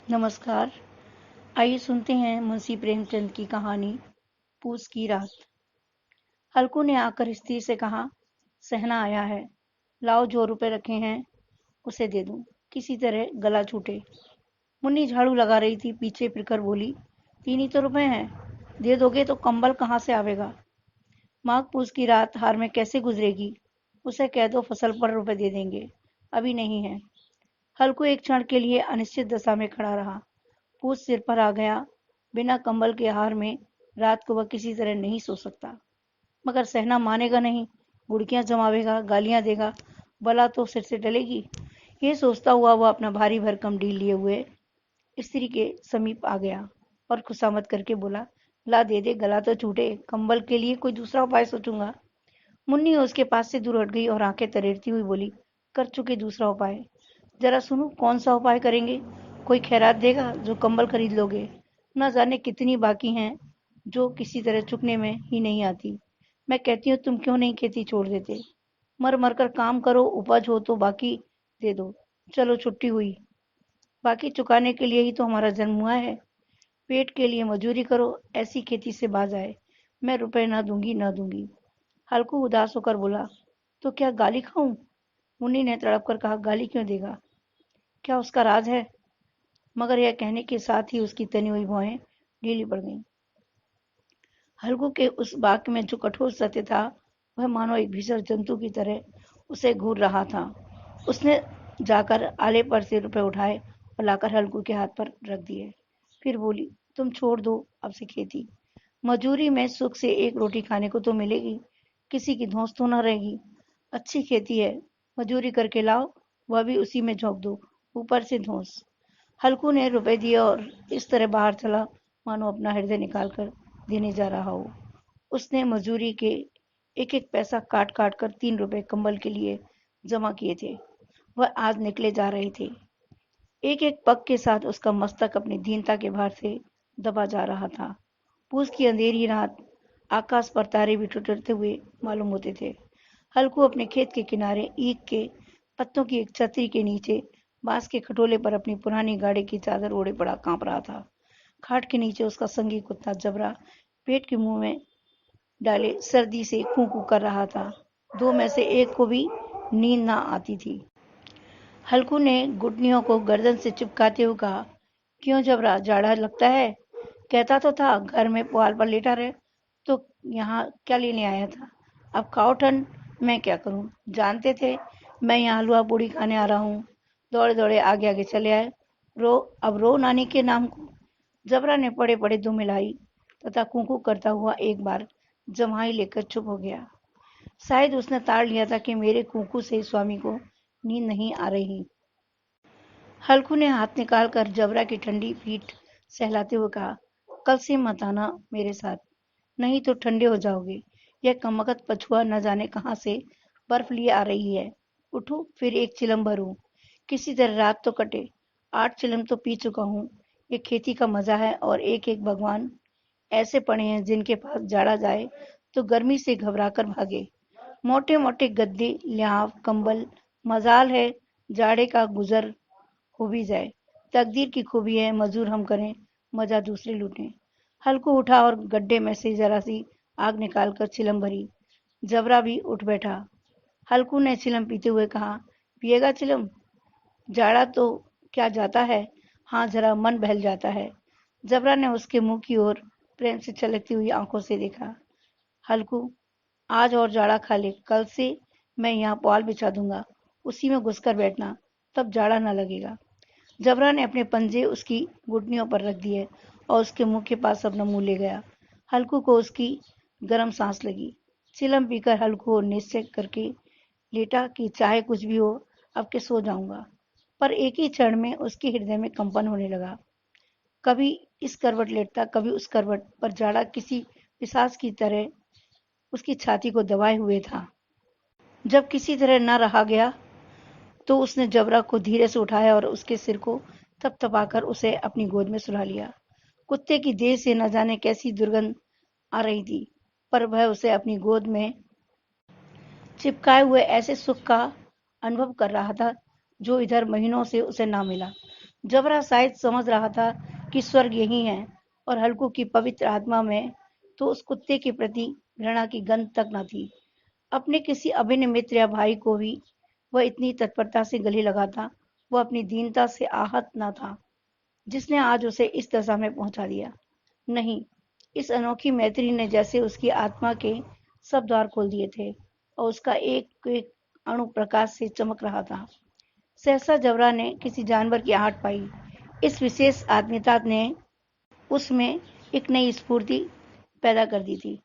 नमस्कार। आइए सुनते हैं मुंशी प्रेमचंद की कहानी पूस की रात। हल्कू ने आकर स्त्री से कहा, सहना आया है, लाओ जो रुपए रखे हैं उसे दे दूं। किसी तरह गला छूटे। मुन्नी झाड़ू लगा रही थी, पीछे फिरकर बोली, 3 ही तो रुपए हैं, दे दोगे तो कंबल कहाँ से आवेगा। माघ पूस की रात हार में कैसे गुजरेगी। उसे कह दो फसल पर रुपए दे देंगे, अभी नहीं है। हल्कू एक क्षण के लिए अनिश्चित दशा में खड़ा रहा। पूस सिर पर आ गया। बिना कंबल के हार में रात को वह किसी तरह नहीं सो सकता। मगर सहना मानेगा नहीं, बुड़कियां जमावेगा, गालियां देगा, भला तो सिर से टलेगी। ये सोचता हुआ वह अपना भारी भरकम ढील लिए हुए स्त्री के समीप आ गया और खुशामद करके बोला, ला दे दे, गला तो छूटे, कंबल के लिए कोई दूसरा उपाय सोचूंगा। मुन्नी उसके पास से दूर हट गई और आंखें तरेरती हुई बोली, कर चुके दूसरा उपाय, जरा सुनो कौन सा उपाय करेंगे। कोई खैरात देगा जो कंबल खरीद लोगे। न जाने कितनी बाकी हैं जो किसी तरह चुकने में ही नहीं आती। मैं कहती हूँ तुम क्यों नहीं खेती छोड़ देते। मर मर कर काम करो, उपज हो तो बाकी दे दो। चलो छुट्टी हुई। बाकी चुकाने के लिए ही तो हमारा जन्म हुआ है। पेट के लिए मजूरी करो, ऐसी खेती से बाज आए। मैं रुपए ना दूंगी, ना दूंगी। हल्कू उदास होकर बोला, तो क्या गाली खाऊं। मुन्नी ने तड़प कर कहा, गाली क्यों देगा, क्या उसका राज है। मगर यह कहने के साथ ही उसकी तनी हुई भौहें ढीली पड़ गईं। हल्कू के उस वाक्य में जो कठोर सत्य था, वह मानो एक भीषण जंतु की तरह उसे घूर रहा था। उसने जाकर आले पर से रुपए उठाए और लाकर हल्कू के हाथ पर रख दिए। फिर बोली, तुम छोड़ दो अब से खेती। मजूरी में सुख से एक रोटी खाने को तो मिलेगी, किसी की धौंस तो न रहेगी। अच्छी खेती है, मजूरी करके लाओ, वह भी उसी में झोंक दो, ऊपर से धौंस। हल्कू ने रुपए दिए और इस तरह बाहर चला मानो अपना हृदय निकाल कर देने जा रहा हो। उसने मजूरी के एक एक पैसा काट काट कर 3 रुपए कंबल के लिए जमा किए थे। वह आज निकले जा रहे थे। एक एक पग के साथ उसका मस्तक अपनी दीनता के भार से दबा जा रहा था। पूस की अंधेरी रात, आकाश पर तारे भी टुटते हुए मालूम होते थे। हल्कू अपने खेत के किनारे ईख के पत्तों की एक छतरी के नीचे बांस के खटोले पर अपनी पुरानी गाड़ी की चादर ओढ़े पड़ा कांप रहा था। खाट के नीचे उसका संगी कुत्ता जबरा पेट के मुंह में डाले सर्दी से कू कू कर रहा था। दो में से एक को भी नींद ना आती थी। हल्कू ने घुटनियों को गर्दन से चिपकाते हुए कहा, क्यों जबरा, जाड़ा लगता है। कहता तो था घर में पुआल पर लेटा रहे, तो यहाँ क्या लेने आया था। अब खाओ ठंड, मैं क्या करूं। जानते थे मैं यहाँ हलवा पूड़ी खाने आ रहा हूँ। दौड़े दौड़े आगे आगे चले आए। रो, अब रो नानी के नाम को। जबरा ने पड़े पड़े दुम मिलाई तथा कूकू करता हुआ एक बार जम्हाई लेकर चुप हो गया। शायद उसने ताड़ लिया था कि मेरे कूकू से स्वामी को नींद नहीं आ रही। हल्कू ने हाथ निकाल कर जबरा की ठंडी पीठ सहलाते हुए कहा, कल से मत आना मेरे साथ, नहीं तो ठंडे हो जाओगे। यह कमबख्त पछुआ न जाने कहाँ से बर्फ लिए आ रही है। उठो फिर एक चिलम भरूं, किसी तरह रात तो कटे। 8 चिलम तो पी चुका हूँ। ये खेती का मजा है और एक एक भगवान ऐसे पड़े हैं जिनके पास जाड़ा जाए तो गर्मी से घबरा कर भागे। मोटे मोटे गद्दे, लिहाफ, कंबल, मजाल है जाड़े का गुजर हो भी जाए। तकदीर की खूबी है, मजूर हम करें, मजा दूसरे लूटें। हल्कू उठा और गड्ढे में से जरा सी आग निकालकर चिलम भरी। जबरा भी उठ बैठा। हल्कू ने चिलम पीते हुए कहा, पिएगा चिलम। जाड़ा तो क्या जाता है, हाँ जरा मन बहल जाता है। जबरा ने उसके मुंह की ओर प्रेम से छलकती हुई आंखों से देखा। हल्कू, आज और जाड़ा खा ले, कल से मैं यहाँ पुआल बिछा दूंगा, उसी में घुसकर बैठना, तब जाड़ा न लगेगा। जबरा ने अपने पंजे उसकी घुटनियों पर रख दिए और उसके मुंह के पास अपना मुंह ले गया। हल्कू को उसकी गर्म सांस लगी। चिलम पीकर हल्कू निश्चय करके लेटा कि चाहे कुछ भी हो, अब के सो जाऊंगा। पर एक ही क्षण में उसके हृदय में कंपन होने लगा। कभी इस करवट लेटता, कभी उस करवट पर जाड़ा किसी पिशाच की तरह उसकी छाती को दबाए हुए था। जब किसी तरह न रहा गया तो उसने जबरा को धीरे से उठाया और उसके सिर को थपथपाकर उसे अपनी गोद में सुला लिया। कुत्ते की देह से न जाने कैसी दुर्गंध आ रही थी, पर वह उसे अपनी गोद में चिपकाए हुए ऐसे सुख का अनुभव कर रहा था जो इधर महीनों से उसे ना मिला। जबरा शायद समझ रहा था कि स्वर्ग यही है, और हल्कू की पवित्र आत्मा में तो उस कुत्ते के प्रति घृणा की गंध तक न थी। अपने किसी अभिन्न मित्र या भाई को भी वह इतनी तत्परता से गले लगाता। वह अपनी दीनता से आहत न था, जिसने आज उसे इस दशा में पहुंचा दिया। नहीं, इस अनोखी मैत्री ने जैसे उसकी आत्मा के सब द्वार खोल दिए थे, और उसका एक एक अणु प्रकाश से चमक रहा था। सहसा जबरा ने किसी जानवर की आहट पाई। इस विशेष आत्मीयता ने उसमें एक नई स्फूर्ति पैदा कर दी थी,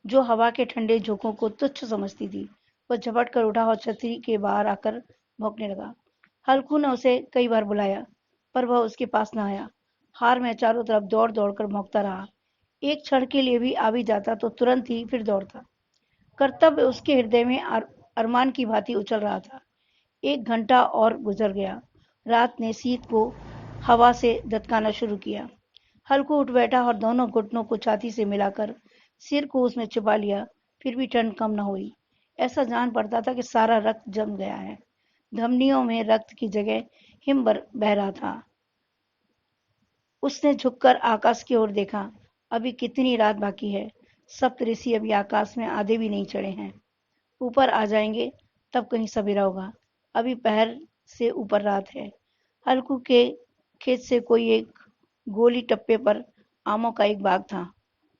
जो हवा के ठंडे झोंकों को तुच्छ समझती थी। वह झपट कर उठा और छतरी के बाहर आकर भौंकने लगा। हल्कू ने उसे कई बार बुलाया, पर वह उसके पास न आया। हार में चारों तरफ दौड़ दौड़ कर भौंकता रहा। एक क्षण के लिए भी आ भी जाता तो तुरंत ही फिर दौड़ता। कर्तव्य उसके हृदय में अरमान की भांति उछल रहा था। 1 घंटा और गुजर गया। रात ने शीत को हवा से दत्काना शुरू किया। हल्कू उठ बैठा और दोनों घुटनों को छाती से मिलाकर सिर को उसमें छिपा लिया। फिर भी ठंड कम न हुई। ऐसा जान पड़ता था कि सारा रक्त जम गया है। धमनियों में रक्त की जगह हिम बह रहा था। उसने झुककर आकाश की ओर देखा। अभी कितनी रात बाकी है। सप्तऋषि अभी आकाश में आधे भी नहीं चढ़े हैं। ऊपर आ जाएंगे तब कहीं सवेरा होगा। अभी पहर से ऊपर रात है। हल्कू के खेत से कोई एक गोली टप्पे पर आमों का एक बाग था।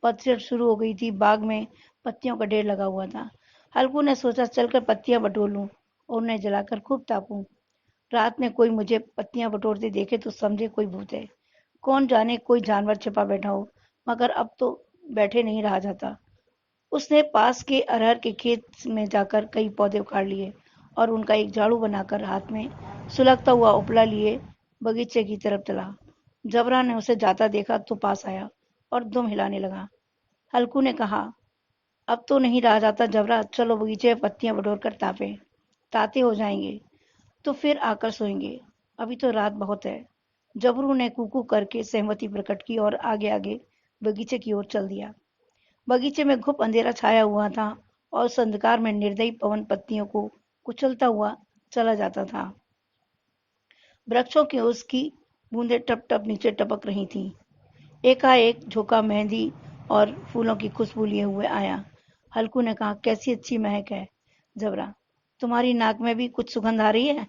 पतझड़ शुरू हो गई थी। बाग में पत्तियों का ढेर लगा हुआ था। हल्कू ने सोचा चलकर पत्तियां बटोर लूं और उन्हें जलाकर खूब तापूं। रात में कोई मुझे पत्तियां बटोरते देखे तो समझे कोई भूत है। कौन जाने कोई जानवर छिपा बैठा हो, मगर अब तो बैठे नहीं रहा जाता। उसने पास के अरहर के खेत में जाकर कई पौधे उखाड़ लिए और उनका एक झाड़ू बनाकर हाथ में सुलगता हुआ उपला लिए बगीचे की तरफ चला। जबरा ने उसे जाता देखा तो पास आया और दुम हिलाने लगा। हल्कू ने कहा, अब तो नहीं रहा जाता जबरा, चलो बगीचे में पत्तियां बटोर कर तापे। ताते हो जाएंगे तो फिर आकर सोएंगे। अभी तो रात बहुत है। जबरू ने कूकू करके सहमति प्रकट की और आगे आगे बगीचे की ओर चल दिया। बगीचे में घुप अंधेरा छाया हुआ था और उस अंधकार में निर्दयी पवन पत्तियों को कुचलता हुआ चला जाता था। वृक्षों की उसकी बूंदें टप टप नीचे टपक रही थीं। एकाएक झोंका मेहंदी और फूलों की खुशबू लिए हुए आया। हल्कू ने कहा, कैसी अच्छी महक है जबरा, तुम्हारी नाक में भी कुछ सुगंध आ रही है।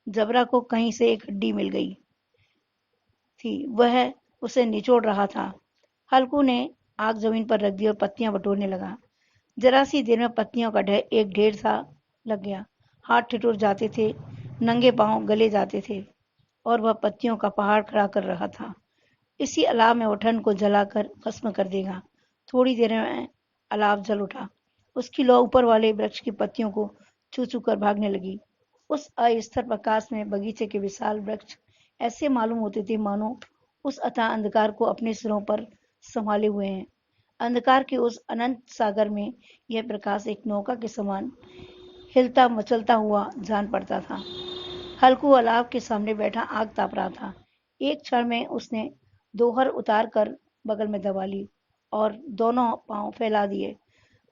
जबरा को कहीं से एक हड्डी मिल गई थी। वह उसे निचोड़ रहा था। हल्कू ने आग जमीन पर रख दी और पत्तियां बटोरने लगा। जरा सी देर में पत्तियों का एक ढेर सा लग गया। हाथ ठिठुर जाते थे, नंगे पांव गले जाते थे और वह पत्तियों का पहाड़ खड़ा कर रहा था। इसी अलाव में वो ठंड को जलाकर भस्म कर देगा। थोड़ी देर में अलाव जल उठा। उसकी लौ ऊपर वाले वृक्ष की पत्तियों को छू छू कर भागने लगी। उस अस्थिर प्रकाश में बगीचे के विशाल वृक्ष ऐसे मालूम होते थे मानो उस अथाह अंधकार को अपने सिरों पर संभाले हुए हैं। अंधकार के उस अनंत सागर में यह प्रकाश एक नौका के समान हिलता मचलता हुआ जान पड़ता था। हल्कू अलाव के सामने बैठा आग ताप रहा था। एक क्षण में उसने दोहर उतार कर बगल में दबा ली और दोनों पांव फैला दिए,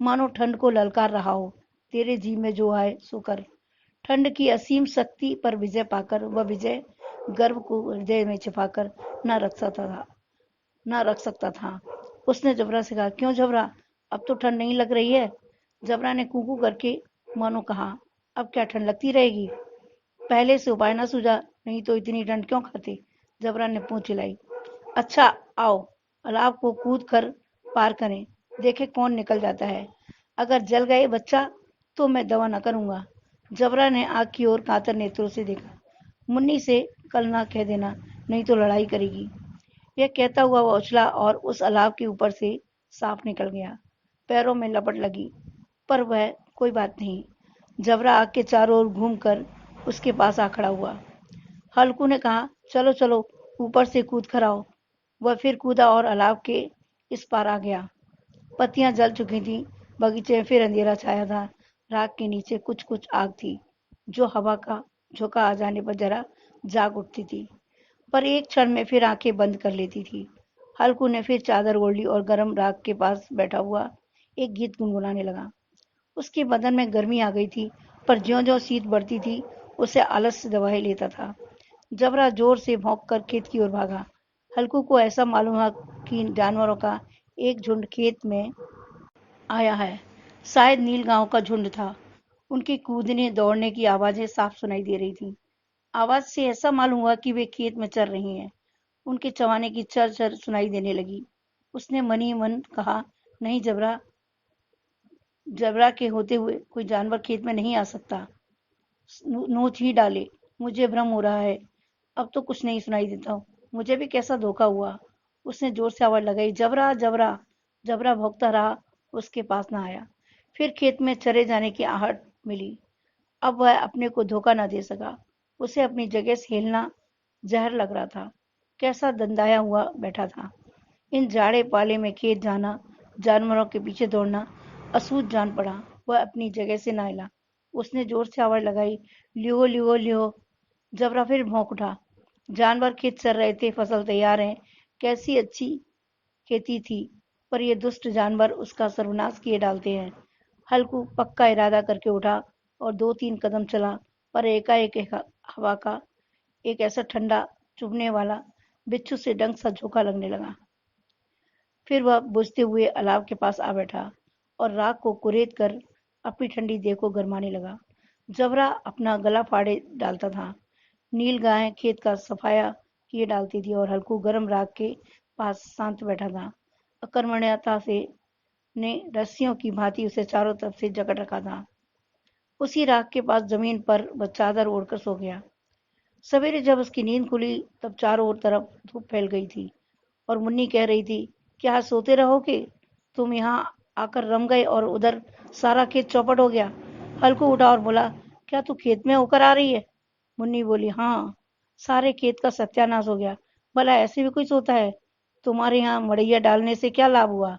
मानो ठंड को ललकार रहा हो। तेरे जी में जो आए सो कर। ठंड की असीम शक्ति पर विजय पाकर वह विजय गर्व को हृदय में छिपाकर न रख सकता था। उसने जबरा से कहा, क्यों जबरा, अब तो ठंड नहीं लग रही है। जबरा ने कूकू करके मानो कहा, अब क्या ठंड लगती रहेगी। पहले से उपाय न सूझा, नहीं तो इतनी ठंड क्यों खाते। जबरा ने पूंछ हिलाई। अच्छा आओ, अलाव को कूद कर पार करें, देखे कौन निकल जाता है। अगर जल गए बच्चा तो मैं दवा न करूंगा। जबरा ने आग की ओर कातर नेत्रों से देखा। मुन्नी से कल ना कह देना, नहीं तो लड़ाई करेगी। यह कहता हुआ वह उछला और उस अलाव के ऊपर से साफ निकल गया। पैरों में लपट लगी, पर वह कोई बात नहीं। जबरा आग के चारों ओर घूमकर उसके पास आ खड़ा हुआ। हल्कू ने कहा, चलो चलो ऊपर से कूद कर आओ। वह फिर कूदा और अलाव के इस पार आ गया। पत्तियां जल चुकी थीं। बगीचे में फिर अंधेरा छाया था। राख के नीचे कुछ कुछ आग थी, जो हवा का झोंका आ जाने पर जरा जाग उठती थी, पर एक क्षण में फिर आंखें बंद कर लेती थी। हल्कू ने फिर चादर ओढ़ ली और गर्म राख के पास बैठा हुआ एक गीत गुनगुनाने लगा। उसके बदन में गर्मी आ गई थी, पर ज्यों ज्यों शीत बढ़ती थी उसे आलस से दबाए लेता था। जबरा जोर से भौंककर खेत की ओर भागा। हल्कू को ऐसा मालूम हुआ कि जानवरों का एक झुंड खेत में आया है। शायद नील गांव का झुंड था। उनके कूदने दौड़ने की आवाजें साफ सुनाई दे रही थीं। आवाज से ऐसा मालूम हुआ कि वे खेत में चर रही हैं। उनके चवाने की चर चर सुनाई देने लगी। उसने मनी मन कहा, नहीं जबरा, जबरा के होते हुए कोई जानवर खेत में नहीं आ सकता। नोच ही डाले। मुझे भ्रम हो रहा है। अब तो कुछ नहीं सुनाई देता। मुझे भी कैसा धोखा हुआ। उसने जोर से आवाज लगाई, जबरा जबरा। जबरा भौंकता रहा, उसके पास न आया। फिर खेत में चरे जाने की आहट मिली। अब वह अपने को धोखा न दे सका। उसे अपनी जगह से हिलना जहर लग रहा था। कैसा दंदाया हुआ बैठा था। इन जाड़े पाले में खेत जाना, जानवरों के पीछे दौड़ना असूझ जान पड़ा। वह अपनी जगह से न हिला। उसने जोर से आवाज लगाई, लियो लियो लियो। जबरा फिर भौंक उठा। जानवर खेत चर रहे थे, फसल तैयार है। कैसी अच्छी खेती थी, पर ये दुष्ट जानवर उसका सर्वनाश किए डालते हैं। हल्कू पक्का इरादा करके उठा और 2-3 कदम चला, पर एकाएक हवा का एक ऐसा ठंडा चुभने वाला बिच्छू से डंक सा झोंका लगने लगा। फिर वह बुझते हुए अलाव के पास आ बैठा और राख को कुरेद कर अपनी ठंडी देह को गरमाने लगा। जबरा अपना गला फाड़े डालता था। नील गाय खेत का सफाया किए डालती थी और हल्कू गर्म राख के पास शांत बैठा था। अकर्मण्यता से ने रस्सियों की भांति उसे चारों तरफ से जकड़ रखा था। उसी राख के पास जमीन पर वह चादर ओढ़कर सो गया। सवेरे जब उसकी नींद खुली तब चारों ओर तरफ धूप फैल गई थी और मुन्नी कह रही थी, क्या सोते रहोगे? तुम यहाँ आकर रम गए और उधर सारा खेत चौपट हो गया। हल्कू उठा और बोला, क्या तू खेत में होकर आ रही है? मुन्नी बोली, हाँ, सारे खेत का सत्यानाश हो गया। भला ऐसे भी कोई सोता है? तुम्हारे यहाँ मड़ैया डालने से क्या लाभ हुआ?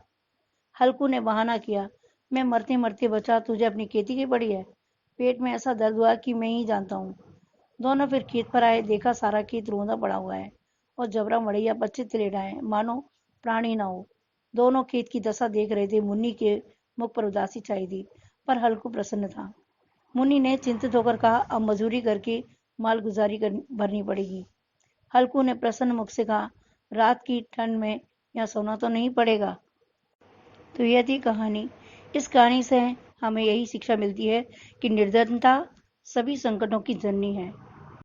हल्कू ने बहाना किया, मैं मरते मरते बचा, तुझे अपनी खेती की पड़ी है। पेट में ऐसा दर्द हुआ कि मैं ही जानता हूँ। दोनों फिर खेत पर आए, देखा सारा खेत रोंदा पड़ा हुआ है और जबरा मड़ैया पर चित लेटा है, मानो प्राणी ना हो। दोनों खेत की दशा देख रहे थे। मुन्नी के मुख पर उदासी छाई थी, पर हल्कू प्रसन्न था। मुन्नी ने चिंतित होकर कहा, अब मजूरी करके माल गुजारी भरनी पड़ेगी। हल्कू ने प्रसन्न मुख से कहा, रात की ठंड में यहाँ सोना तो नहीं पड़ेगा। तो यह थी कहानी। इस कहानी से हमें यही शिक्षा मिलती है कि निर्धनता सभी संकटों की जननी है।